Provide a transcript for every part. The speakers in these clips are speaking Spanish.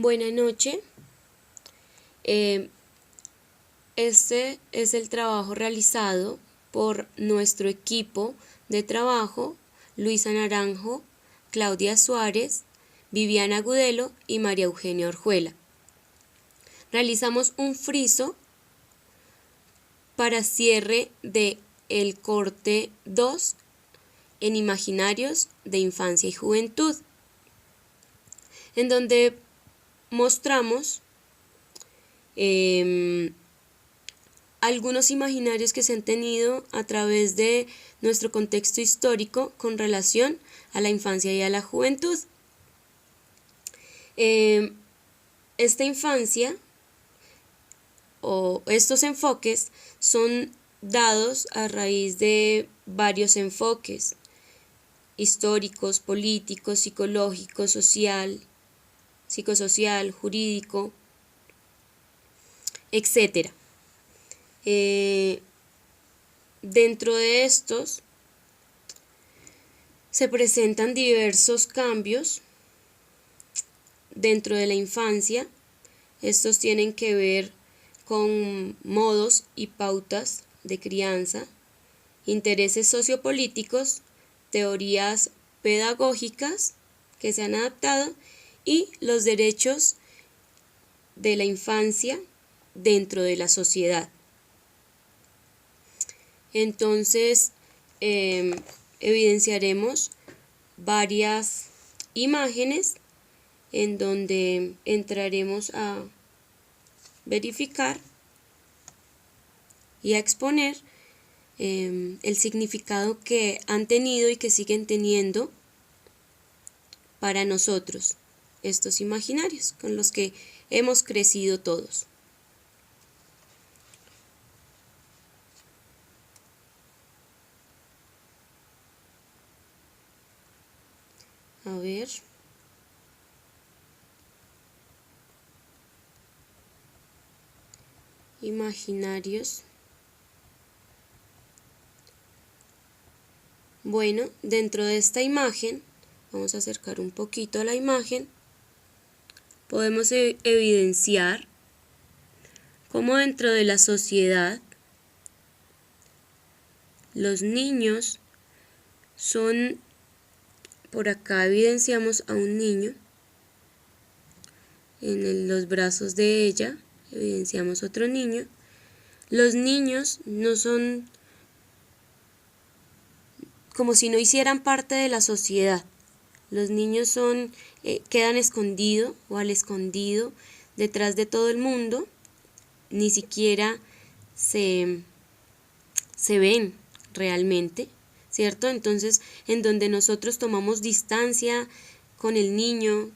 Buenas noches. Este es el trabajo realizado por nuestro equipo de trabajo: Luisa Naranjo, Claudia Suárez, Viviana Gudelo y María Eugenia Orjuela. Realizamos un friso para cierre de el corte 2 en Imaginarios de Infancia y Juventud, en donde mostramos algunos imaginarios que se han tenido a través de nuestro contexto histórico con relación a la infancia y a la juventud. Esta infancia o estos enfoques son dados a raíz de varios enfoques históricos, políticos, psicológicos, psicosocial, jurídico, etc. Dentro de estos se presentan diversos cambios dentro de la infancia. Estos tienen que ver con modos y pautas de crianza, intereses sociopolíticos, teorías pedagógicas que se han adaptado y los derechos de la infancia dentro de la sociedad. Entonces, evidenciaremos varias imágenes en donde entraremos a verificar y a exponer el significado que han tenido y que siguen teniendo para nosotros estos imaginarios con los que hemos crecido todos. A ver. Imaginarios. Bueno, dentro de esta imagen, vamos a acercar un poquito a la imagen, podemos evidenciar cómo dentro de la sociedad los niños son, por acá evidenciamos a un niño, en los brazos de ella evidenciamos otro niño. Los niños no son como si no hicieran parte de la sociedad. Los niños quedan escondidos o al escondido detrás de todo el mundo, ni siquiera se ven realmente, ¿cierto? Entonces, en donde nosotros tomamos distancia con el niño,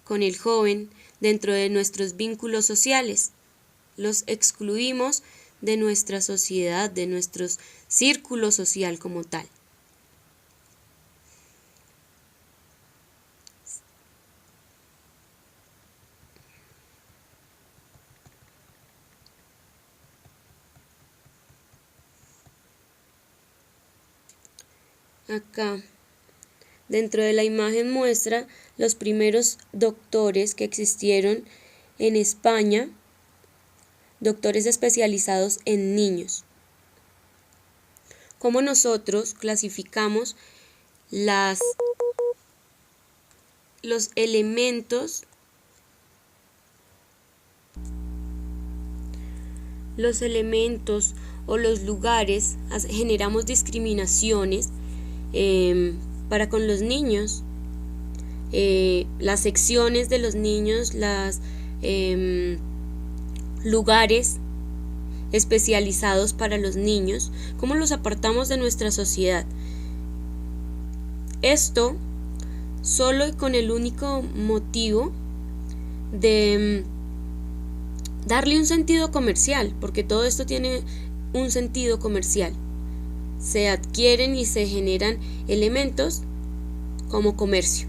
con el joven, dentro de nuestros vínculos sociales, los excluimos de nuestra sociedad, de nuestro círculo social como tal. Acá, dentro de la imagen muestra los primeros doctores que existieron en España, doctores especializados en niños. Cómo nosotros clasificamos los elementos o los lugares, generamos discriminaciones para con los niños, las secciones de los niños, los lugares especializados para los niños, cómo los apartamos de nuestra sociedad. Esto solo y con el único motivo de darle un sentido comercial, porque todo esto tiene un sentido comercial. Se adquieren y se generan elementos como comercio.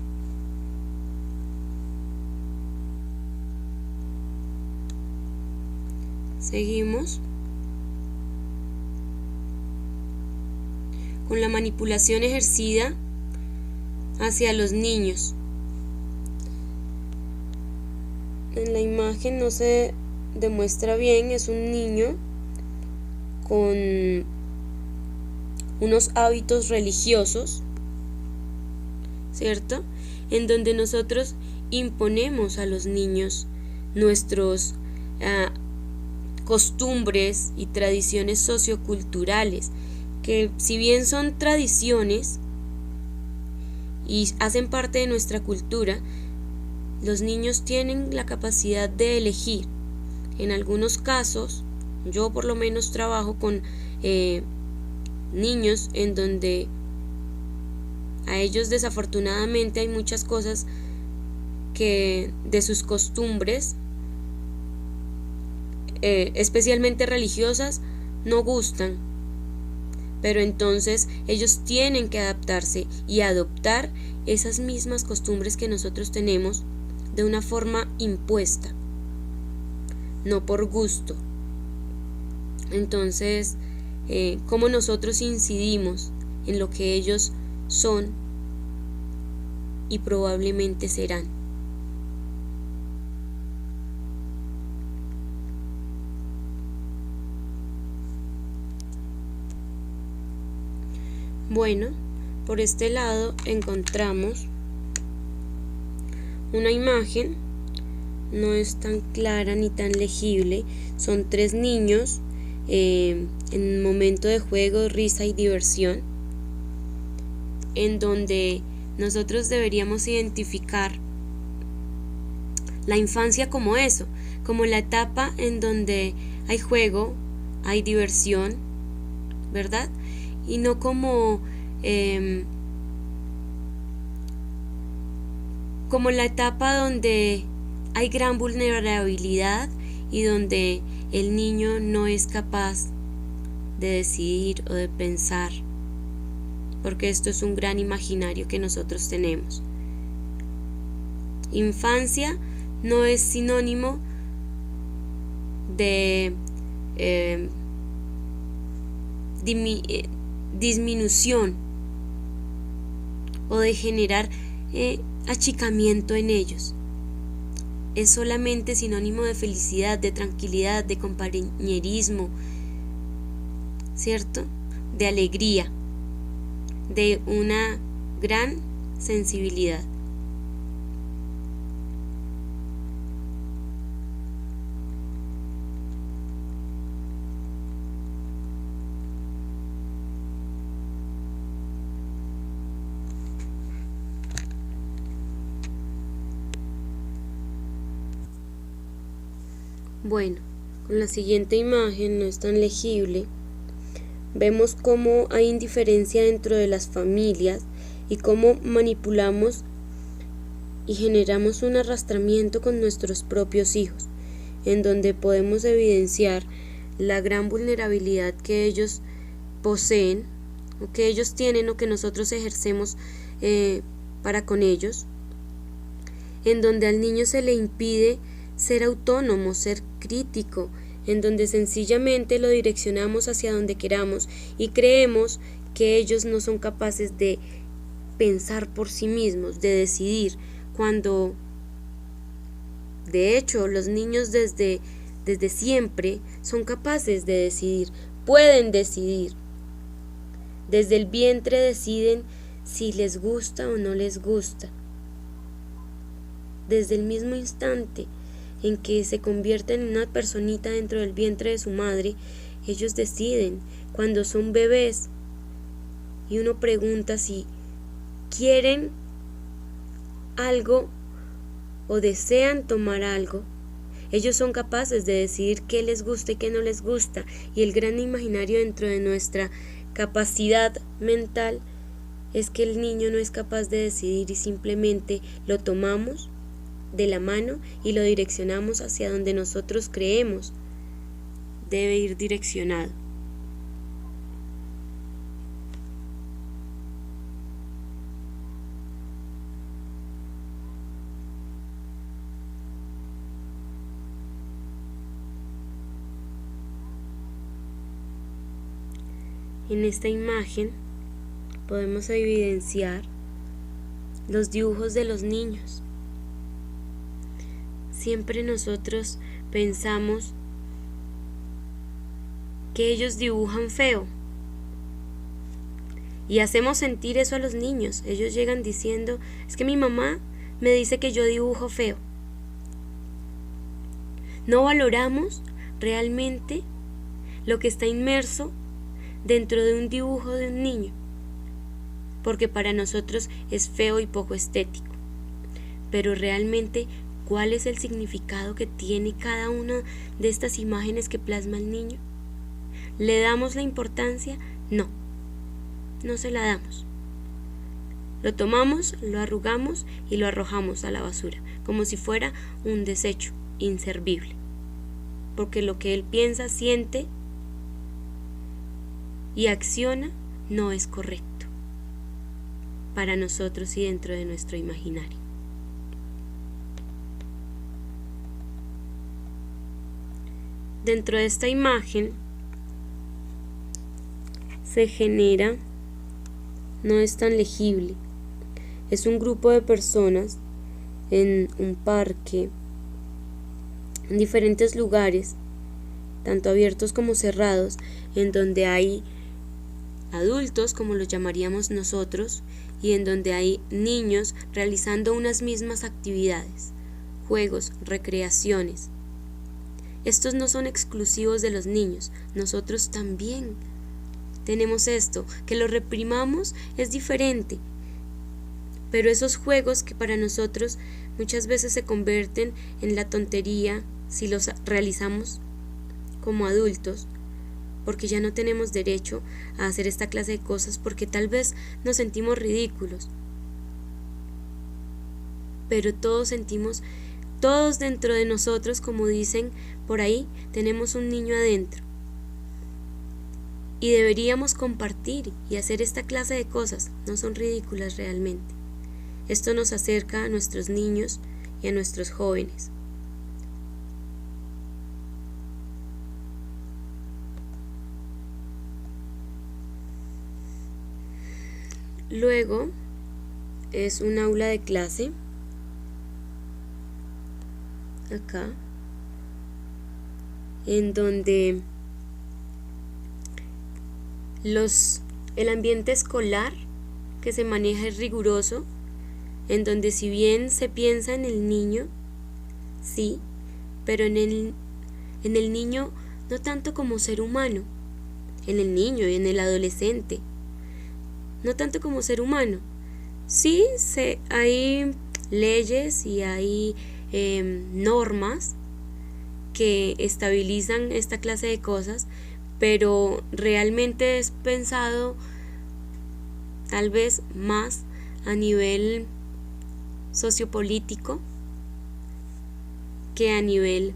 Seguimos con la manipulación ejercida hacia los niños. en la imagen no se demuestra bien, es un niño con unos hábitos religiosos, ¿cierto? En donde nosotros imponemos a los niños nuestros costumbres y tradiciones socioculturales, que si bien son tradiciones y hacen parte de nuestra cultura, los niños tienen la capacidad de elegir. En algunos casos, yo por lo menos trabajo con niños en donde a ellos desafortunadamente hay muchas cosas que de sus costumbres, especialmente religiosas, no gustan, pero entonces ellos tienen que adaptarse y adoptar esas mismas costumbres que nosotros tenemos de una forma impuesta, no por gusto. Entonces, cómo nosotros incidimos en lo que ellos son y probablemente serán. Bueno, por este lado encontramos una imagen, no es tan clara ni tan legible, son 3 niños en un momento de juego, risa y diversión, en donde nosotros deberíamos identificar la infancia como eso, como la etapa en donde hay juego, hay diversión, ¿verdad? Y no como la etapa donde hay gran vulnerabilidad y donde el niño no es capaz de decidir o de pensar, porque esto es un gran imaginario que nosotros tenemos. Infancia no es sinónimo de disminución o de generar achicamiento en ellos. Es solamente sinónimo de felicidad, de tranquilidad, de compañerismo, ¿cierto? De alegría, de una gran sensibilidad. Bueno, con la siguiente imagen, no es tan legible, vemos cómo hay indiferencia dentro de las familias y cómo manipulamos y generamos un arrastramiento con nuestros propios hijos, en donde podemos evidenciar la gran vulnerabilidad que ellos poseen, o que ellos tienen, o que nosotros ejercemos para con ellos, en donde al niño se le impide ser autónomo, ser crítico, en donde sencillamente lo direccionamos hacia donde queramos y creemos que ellos no son capaces de pensar por sí mismos, de decidir, cuando de hecho los niños desde siempre son capaces de decidir, pueden decidir. Desde el vientre deciden si les gusta o no les gusta. Desde el mismo instante en que se convierten en una personita dentro del vientre de su madre, ellos deciden. Cuando son bebés y uno pregunta si quieren algo o desean tomar algo, ellos son capaces de decidir qué les gusta y qué no les gusta. Y el gran imaginario dentro de nuestra capacidad mental es que el niño no es capaz de decidir y simplemente lo tomamos de la mano y lo direccionamos hacia donde nosotros creemos debe ir direccionado. En esta imagen podemos evidenciar los dibujos de los niños. siempre nosotros pensamos que ellos dibujan feo. Y hacemos sentir eso a los niños. Ellos llegan diciendo, es que mi mamá me dice que yo dibujo feo. No valoramos realmente lo que está inmerso dentro de un dibujo de un niño, porque para nosotros es feo y poco estético. Pero realmente, ¿cuál es el significado que tiene cada una de estas imágenes que plasma el niño? ¿Le damos la importancia? No se la damos. Lo tomamos, lo arrugamos y lo arrojamos a la basura, como si fuera un desecho inservible, porque lo que él piensa, siente y acciona no es correcto para nosotros y dentro de nuestro imaginario. Dentro de esta imagen se genera, no es tan legible, es un grupo de personas en un parque, en diferentes lugares, tanto abiertos como cerrados, en donde hay adultos, como los llamaríamos nosotros, y en donde hay niños realizando unas mismas actividades, juegos, recreaciones. Estos no son exclusivos de los niños, nosotros también tenemos esto. Que lo reprimamos es diferente, pero esos juegos que para nosotros muchas veces se convierten en la tontería si los realizamos como adultos, porque ya no tenemos derecho a hacer esta clase de cosas, porque tal vez nos sentimos ridículos, pero todos dentro de nosotros, como dicen por ahí, tenemos un niño adentro, y deberíamos compartir y hacer esta clase de cosas. No son ridículas realmente. Esto nos acerca a nuestros niños y a nuestros jóvenes. Luego es un aula de clase, acá, en donde el ambiente escolar que se maneja es riguroso, en donde si bien se piensa en el niño, sí, pero en el niño no tanto como ser humano, en el niño y en el adolescente, no tanto como ser humano. Sí, hay leyes y hay normas que estabilizan esta clase de cosas, pero realmente es pensado tal vez más a nivel sociopolítico que a nivel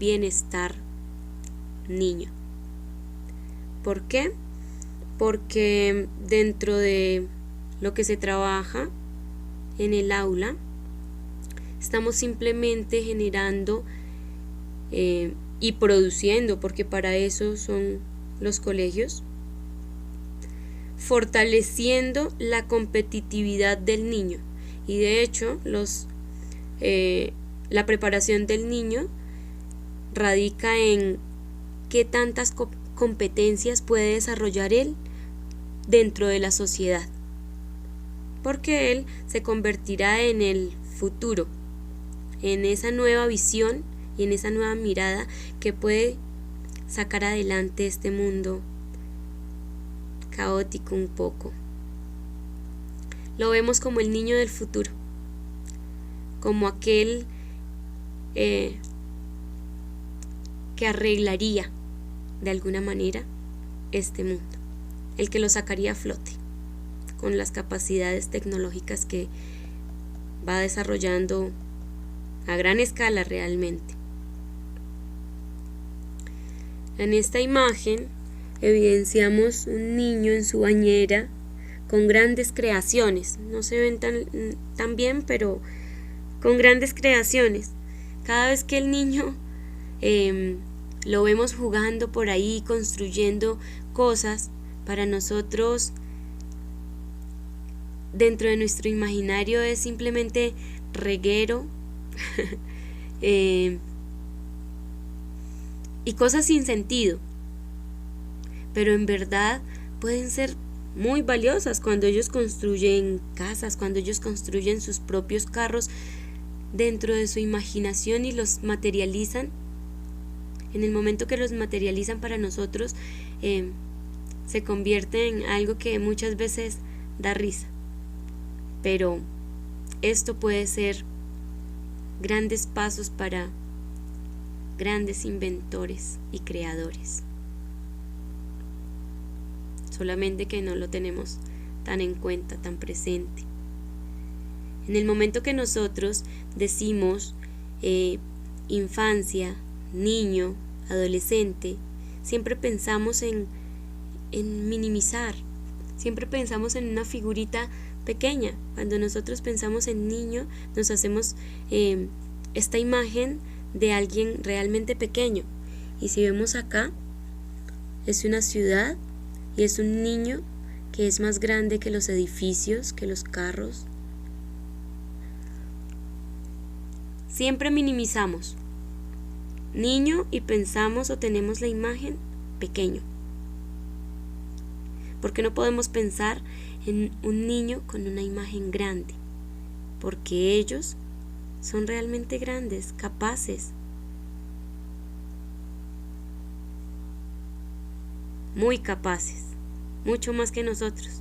bienestar niño. ¿Por qué? Porque dentro de lo que se trabaja en el aula, estamos simplemente generando y produciendo, porque para eso son los colegios, fortaleciendo la competitividad del niño. Y de hecho la preparación del niño radica en qué tantas competencias puede desarrollar él dentro de la sociedad, porque él se convertirá en el futuro, en esa nueva visión y en esa nueva mirada que puede sacar adelante este mundo caótico un poco. Lo vemos como el niño del futuro, como aquel que arreglaría de alguna manera este mundo, el que lo sacaría a flote con las capacidades tecnológicas que va desarrollando a gran escala realmente. En esta imagen evidenciamos un niño en su bañera con grandes creaciones. No se ven tan bien, pero con grandes creaciones. Cada vez que el niño lo vemos jugando por ahí, construyendo cosas, para nosotros dentro de nuestro imaginario es simplemente reguero y cosas sin sentido, pero en verdad pueden ser muy valiosas cuando ellos construyen casas, cuando ellos construyen sus propios carros dentro de su imaginación y los materializan. En el momento que los materializan para nosotros, se convierte en algo que muchas veces da risa, pero esto puede ser grandes pasos para grandes inventores y creadores, solamente que no lo tenemos tan en cuenta, tan presente. En el momento que nosotros decimos infancia, niño, adolescente, siempre pensamos en minimizar, siempre pensamos en una figurita pequeña. Cuando nosotros pensamos en niño, nos hacemos esta imagen de alguien realmente pequeño. Y si vemos acá, es una ciudad y es un niño que es más grande que los edificios, que los carros. Siempre minimizamos niño y pensamos o tenemos la imagen pequeño. ¿Por qué no podemos pensar en un niño con una imagen grande? Porque ellos son realmente grandes, capaces, muy capaces, mucho más que nosotros.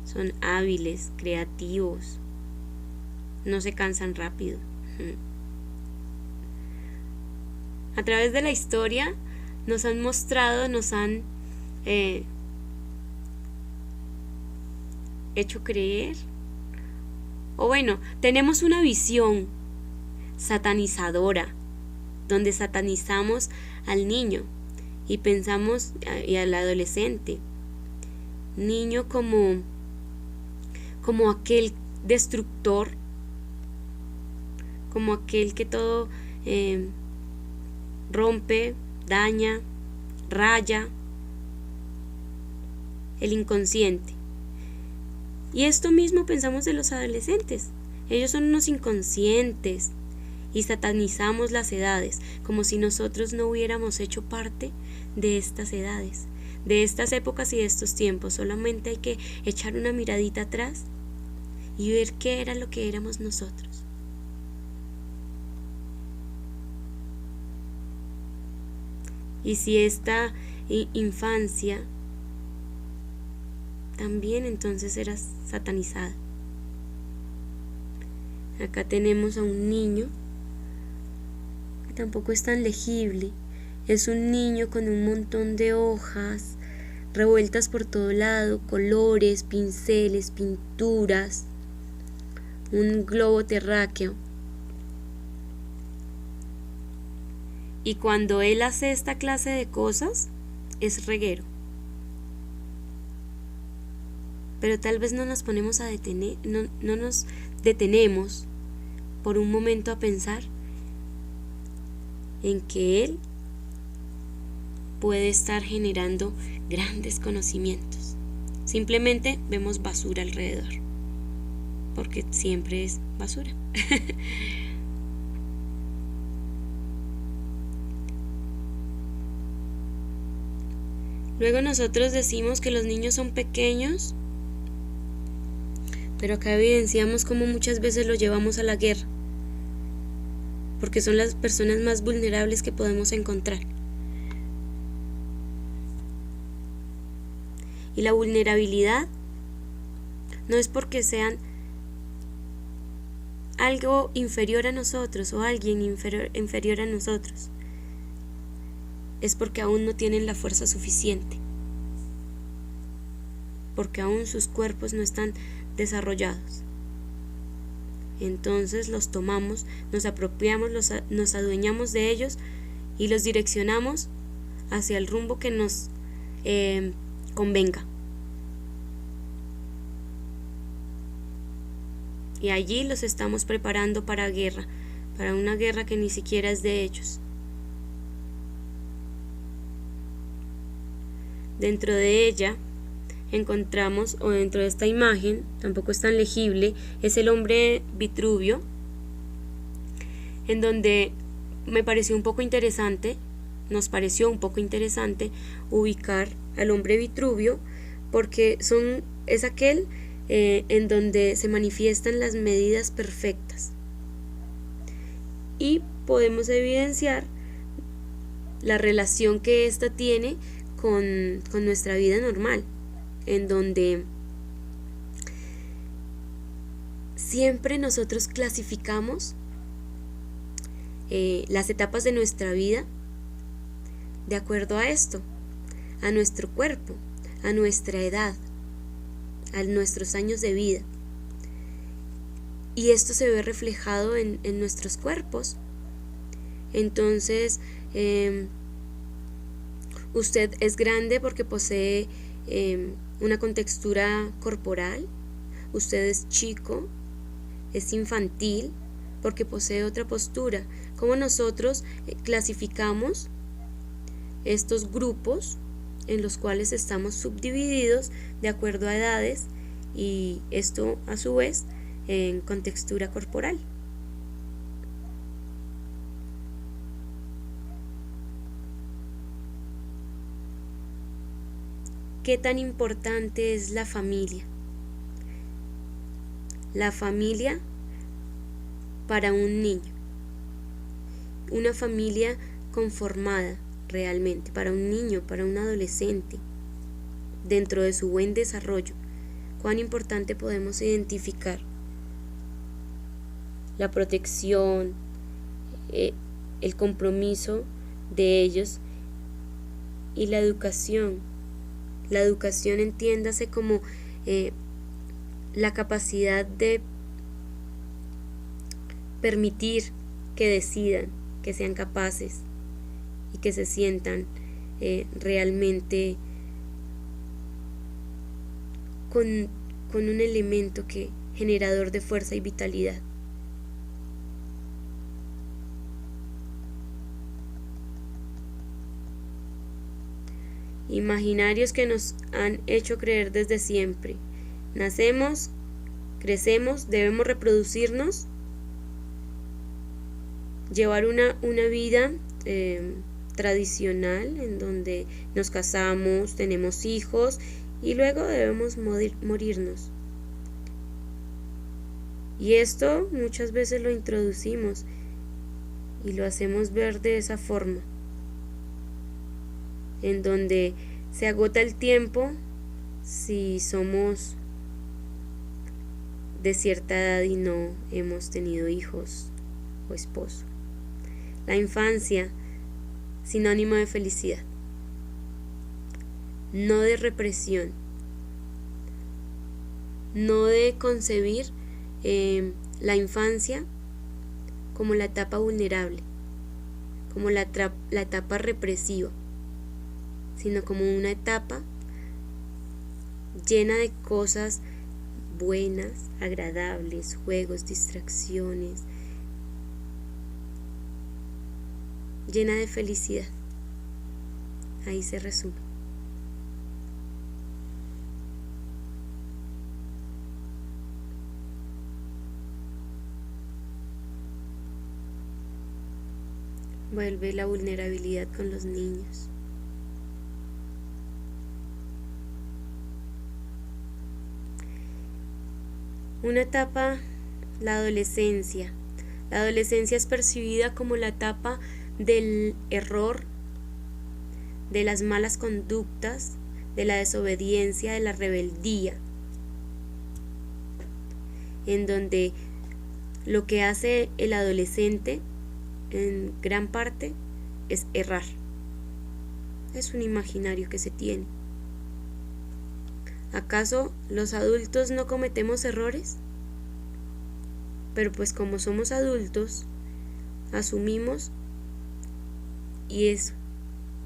Son hábiles, creativos, no se cansan rápido. A través de la historia nos han mostrado, nos han hecho creer, o bueno, tenemos una visión satanizadora, donde satanizamos al niño y pensamos, y al adolescente, niño como aquel destructor, como aquel que todo rompe, daña, raya, el inconsciente. Y esto mismo pensamos de los adolescentes. Ellos son unos inconscientes y satanizamos las edades, como si nosotros no hubiéramos hecho parte de estas edades, de estas épocas y de estos tiempos. Solamente hay que echar una miradita atrás y ver qué era lo que éramos nosotros. Y si esta infancia también entonces era satanizada. Acá tenemos a un niño que tampoco es tan legible. Es un niño con un montón de hojas revueltas por todo lado, colores, pinceles, pinturas, un globo terráqueo. Y cuando él hace esta clase de cosas, es reguero. Pero tal vez no nos ponemos a detener, no nos detenemos por un momento a pensar en que él puede estar generando grandes conocimientos. Simplemente vemos basura alrededor, porque siempre es basura. Luego nosotros decimos que los niños son pequeños, pero acá evidenciamos cómo muchas veces los llevamos a la guerra, porque son las personas más vulnerables que podemos encontrar. Y la vulnerabilidad no es porque sean algo inferior a nosotros o alguien inferior a nosotros. Es porque aún no tienen la fuerza suficiente, porque aún sus cuerpos no están desarrollados. Entonces los tomamos, nos apropiamos, nos adueñamos de ellos y los direccionamos hacia el rumbo que nos convenga. Y allí los estamos preparando para guerra, para una guerra que ni siquiera es de ellos. Dentro de ella encontramos, o dentro de esta imagen, tampoco es tan legible, es el hombre Vitruvio, en donde me pareció un poco interesante, nos pareció un poco interesante ubicar al hombre Vitruvio, porque es aquel en donde se manifiestan las medidas perfectas y podemos evidenciar la relación que ésta tiene con nuestra vida normal, en donde siempre nosotros clasificamos las etapas de nuestra vida de acuerdo a esto, a nuestro cuerpo, a nuestra edad, a nuestros años de vida. Y esto se ve reflejado en nuestros cuerpos. Entonces, usted es grande porque posee una contextura corporal. Usted es chico, es infantil porque posee otra postura. Como nosotros clasificamos estos grupos en los cuales estamos subdivididos de acuerdo a edades, y esto a su vez en contextura corporal. ¿Qué tan importante es la familia? La familia para un niño. Una familia conformada realmente para un niño, para un adolescente, dentro de su buen desarrollo. Cuán importante podemos identificar la protección, el compromiso de ellos y la educación. La educación, entiéndase como la capacidad de permitir que decidan, que sean capaces y que se sientan realmente con un elemento generador de fuerza y vitalidad. Imaginarios que nos han hecho creer desde siempre. Nacemos, crecemos, debemos reproducirnos, llevar una vida tradicional en donde nos casamos, tenemos hijos y luego debemos morirnos. Y esto muchas veces lo introducimos y lo hacemos ver de esa forma, en donde se agota el tiempo si somos de cierta edad y no hemos tenido hijos o esposo. La infancia, sinónimo de felicidad, no de represión, no de concebir la infancia como la etapa vulnerable, como la etapa represiva, sino como una etapa llena de cosas buenas, agradables, juegos, distracciones, llena de felicidad. Ahí se resume. Vuelve la vulnerabilidad con los niños. Una etapa, la adolescencia. La adolescencia es percibida como la etapa del error, de las malas conductas, de la desobediencia, de la rebeldía, en donde lo que hace el adolescente en gran parte es errar. Es un imaginario que se tiene. ¿Acaso los adultos no cometemos errores? Pero pues como somos adultos, asumimos, y eso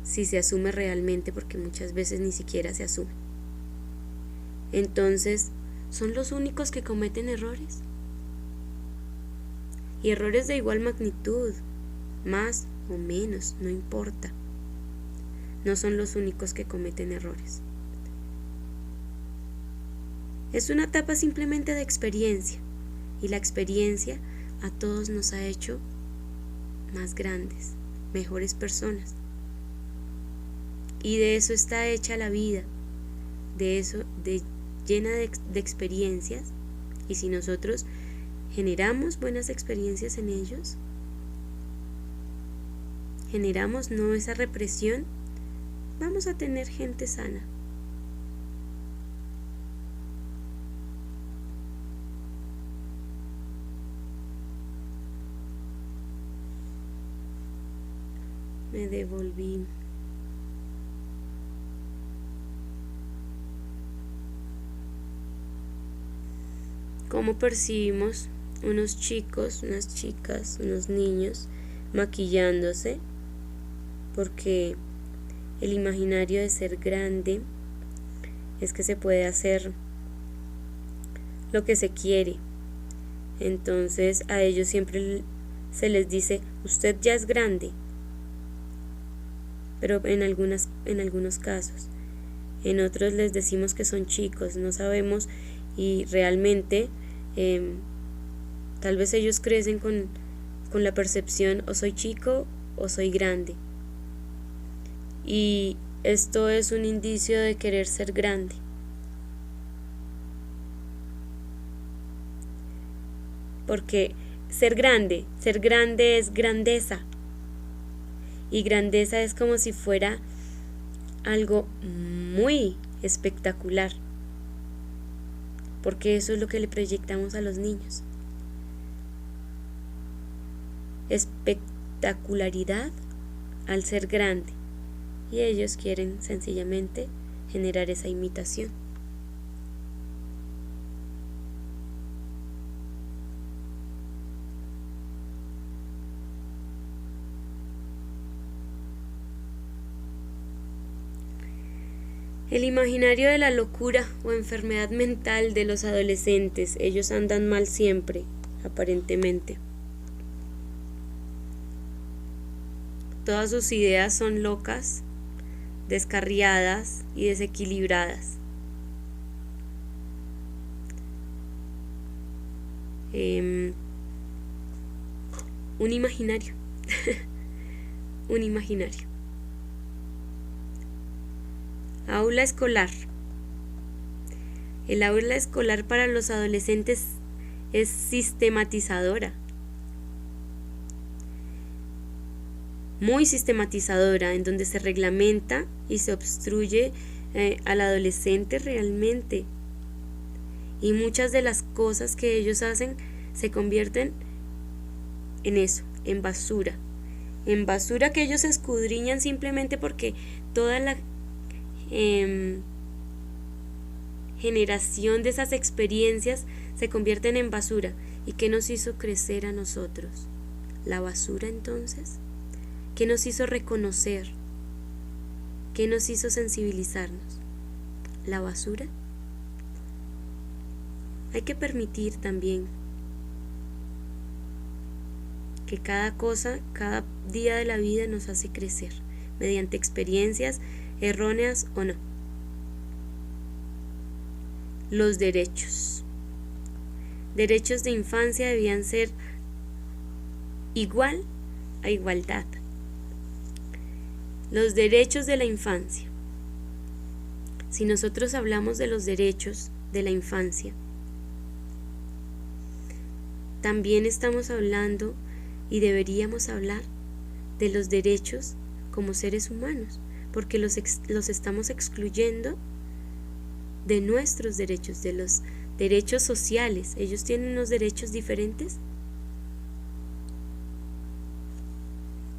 si se asume realmente, porque muchas veces ni siquiera se asume. Entonces, ¿son los únicos que cometen errores? Y errores de igual magnitud, más o menos, no importa. No son los únicos que cometen errores. Es una etapa simplemente de experiencia, y la experiencia a todos nos ha hecho más grandes, mejores personas. Y de eso está hecha la vida, llena de experiencias. Y si nosotros generamos buenas experiencias en ellos, generamos no esa represión, vamos a tener gente sana. Me devolví. ¿Cómo percibimos unos chicos, unas chicas, unos niños maquillándose? Porque el imaginario de ser grande es que se puede hacer lo que se quiere. Entonces a ellos siempre se les dice, usted ya es grande. Pero en algunos casos. En otros les decimos que son chicos, no sabemos, y realmente tal vez ellos crecen con la percepción o soy chico o soy grande. Y esto es un indicio de querer ser grande. Porque ser grande es grandeza. Y grandeza es como si fuera algo muy espectacular, porque eso es lo que le proyectamos a los niños. Espectacularidad al ser grande, y ellos quieren sencillamente generar esa imitación. El imaginario de la locura o enfermedad mental de los adolescentes. Ellos andan mal siempre, aparentemente. Todas sus ideas son locas, descarriadas y desequilibradas. Un imaginario. Un imaginario. Aula escolar. El aula escolar para los adolescentes es sistematizadora. Muy sistematizadora, en donde se reglamenta y se obstruye al adolescente realmente. Y muchas de las cosas que ellos hacen se convierten en eso, en basura. En basura que ellos escudriñan simplemente porque toda la generación de esas experiencias se convierten en basura. ¿Y qué nos hizo crecer a nosotros? ¿La basura entonces? ¿Qué nos hizo reconocer? ¿Qué nos hizo sensibilizarnos? ¿La basura? Hay que permitir también que cada cosa, cada día de la vida nos hace crecer, mediante experiencias erróneas o no. Los derechos. Derechos de infancia debían ser igual a igualdad. Los derechos de la infancia. Si nosotros hablamos de los derechos de la infancia, también estamos hablando y deberíamos hablar de los derechos como seres humanos, porque los estamos excluyendo de nuestros derechos, de los derechos sociales. ¿Ellos tienen unos derechos diferentes?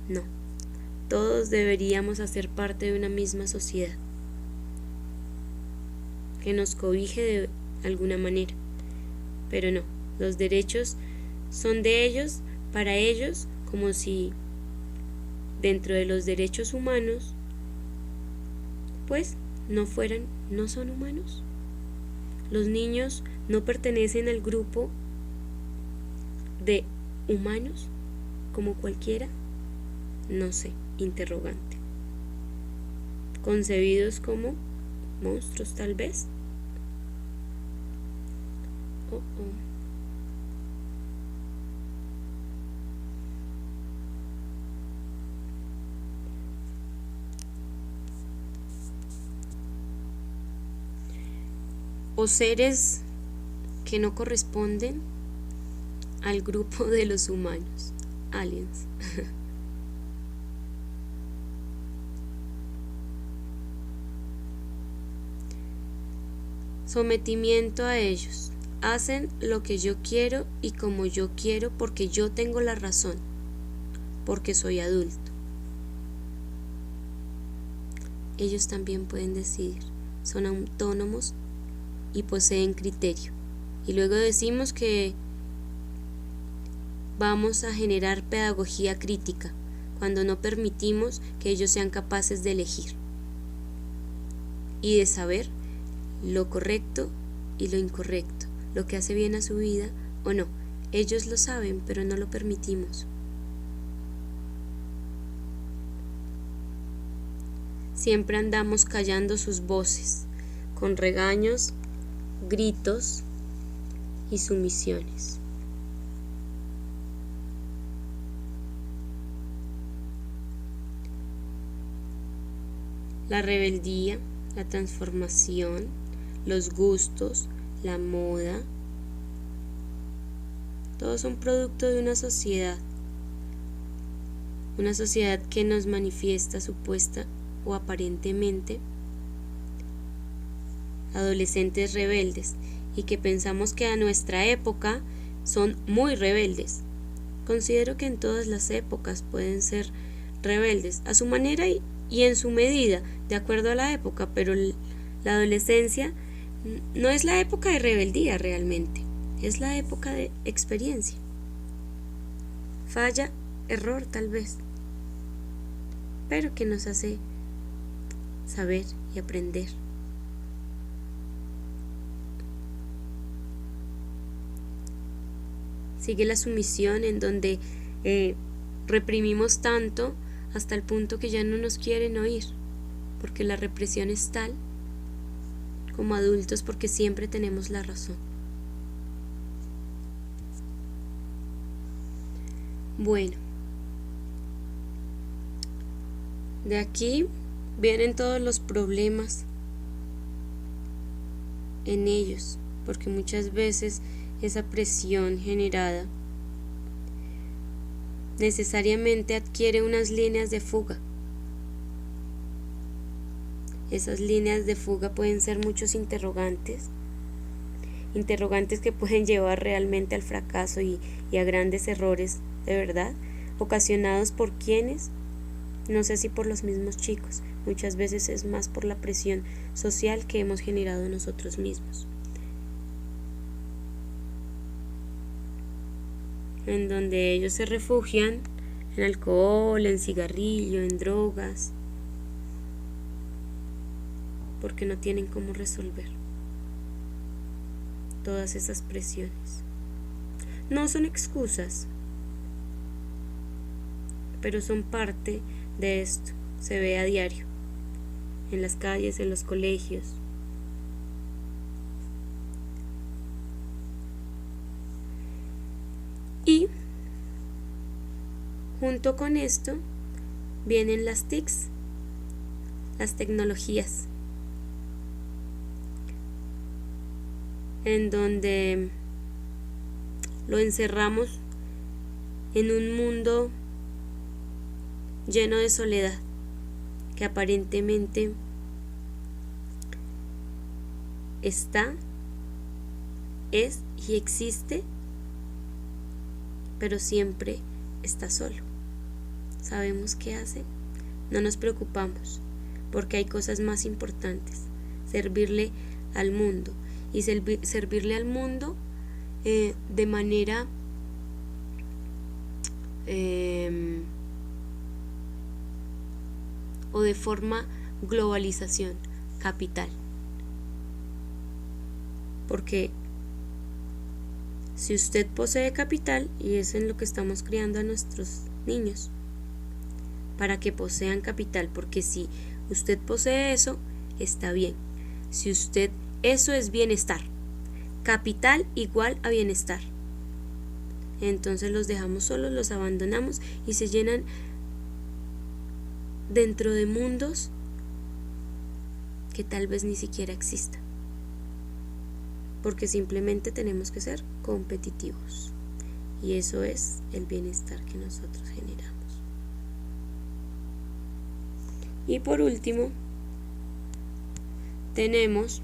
No. Todos deberíamos hacer parte de una misma sociedad que nos cobije de alguna manera, pero no, los derechos son de ellos, para ellos, como si dentro de los derechos humanos pues no son humanos. Los niños no pertenecen al grupo de humanos como cualquiera, no sé, interrogante. Concebidos como monstruos tal vez. o seres que no corresponden al grupo de los humanos, aliens. Sometimiento a ellos. Hacen lo que yo quiero y como yo quiero porque yo tengo la razón, porque soy adulto. Ellos también pueden decidir, son autónomos y poseen criterio. Y luego decimos que vamos a generar pedagogía crítica cuando no permitimos que ellos sean capaces de elegir y de saber lo correcto y lo incorrecto, lo que hace bien a su vida o no. Ellos lo saben, pero no lo permitimos. Siempre andamos callando sus voces, con regaños, gritos y sumisiones. La rebeldía, la transformación, los gustos, la moda, todos son producto de una sociedad que nos manifiesta supuesta o aparentemente adolescentes rebeldes y que pensamos que a nuestra época son muy rebeldes. Considero que en todas las épocas pueden ser rebeldes a su manera y en su medida, de acuerdo a la época, pero la adolescencia no es la época de rebeldía realmente, es la época de experiencia. Falla, error tal vez, pero que nos hace saber y aprender. Sigue la sumisión en donde reprimimos tanto hasta el punto que ya no nos quieren oír, porque la represión es tal como adultos, porque siempre tenemos la razón. Bueno, de aquí vienen todos los problemas en ellos, porque muchas veces esa presión generada necesariamente adquiere unas líneas de fuga. Esas líneas de fuga pueden ser muchos interrogantes que pueden llevar realmente al fracaso y a grandes errores de verdad, ocasionados por quienes, no sé si por los mismos chicos, muchas veces es más por la presión social que hemos generado nosotros mismos, en donde ellos se refugian en alcohol, en cigarrillo, en drogas, porque no tienen cómo resolver todas esas presiones. No son excusas, pero son parte de esto. Se ve a diario, en las calles, en los colegios. Y junto con esto vienen las TICs, las tecnologías, en donde lo encerramos en un mundo lleno de soledad, que aparentemente está, es y existe, pero siempre está solo. ¿Sabemos qué hace? No nos preocupamos, porque hay cosas más importantes: servirle al mundo, y servirle al mundo de manera o de forma globalización, capital. Porque si usted posee capital, y es en lo que estamos criando a nuestros niños, para que posean capital, porque si usted posee eso, está bien. Si usted, eso es bienestar. Capital igual a bienestar. Entonces los dejamos solos, los abandonamos y se llenan dentro de mundos que tal vez ni siquiera existan. porque simplemente tenemos que ser competitivos. Y eso es el bienestar que nosotros generamos. Y por último, tenemos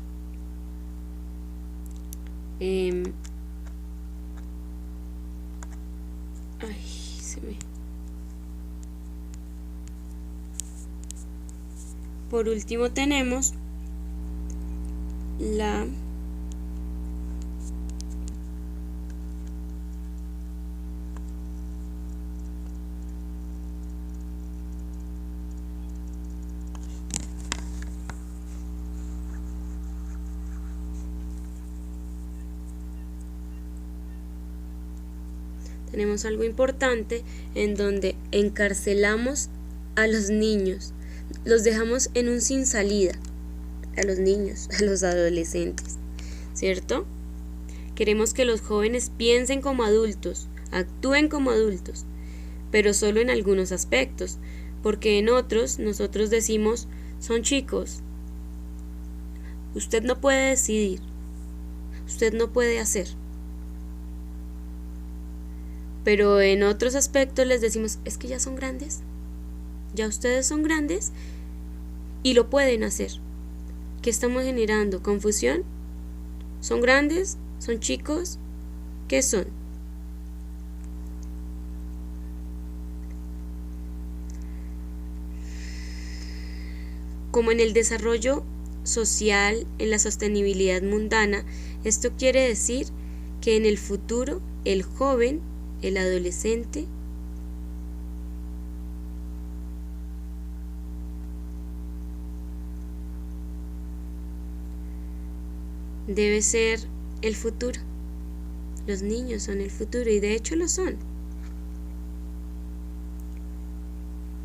por último tenemos la tenemos algo importante en donde encarcelamos a los niños, los dejamos en un sin salida, a los niños, a los adolescentes, ¿cierto? Queremos que los jóvenes piensen como adultos, actúen como adultos, pero solo en algunos aspectos, porque en otros nosotros decimos, son chicos, usted no puede decidir, usted no puede hacer. Pero en otros aspectos les decimos, es que ya son grandes, ya ustedes son grandes y lo pueden hacer. ¿Qué estamos generando? ¿Confusión? ¿Son grandes? ¿Son chicos? ¿Qué son? Como en el desarrollo social, en la sostenibilidad mundana, esto quiere decir que en el futuro el joven, el adolescente, debe ser el futuro. Los niños son el futuro y de hecho lo son,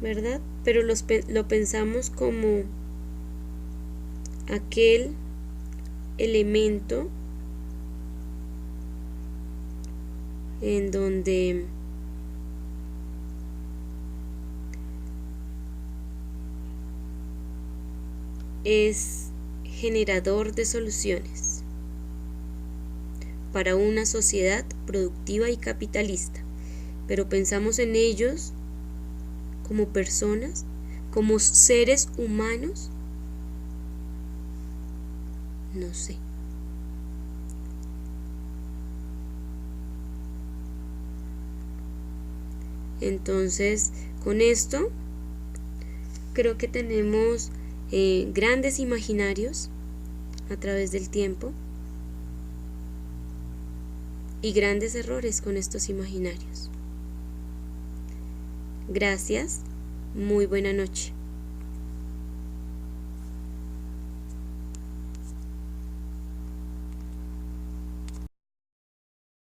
¿verdad? Pero lo pensamos como aquel elemento en donde es generador de soluciones para una sociedad productiva y capitalista, pero pensamos en ellos como personas, como seres humanos, no sé. Entonces, con esto creo que tenemos grandes imaginarios a través del tiempo y grandes errores con estos imaginarios. Gracias, muy buena noche.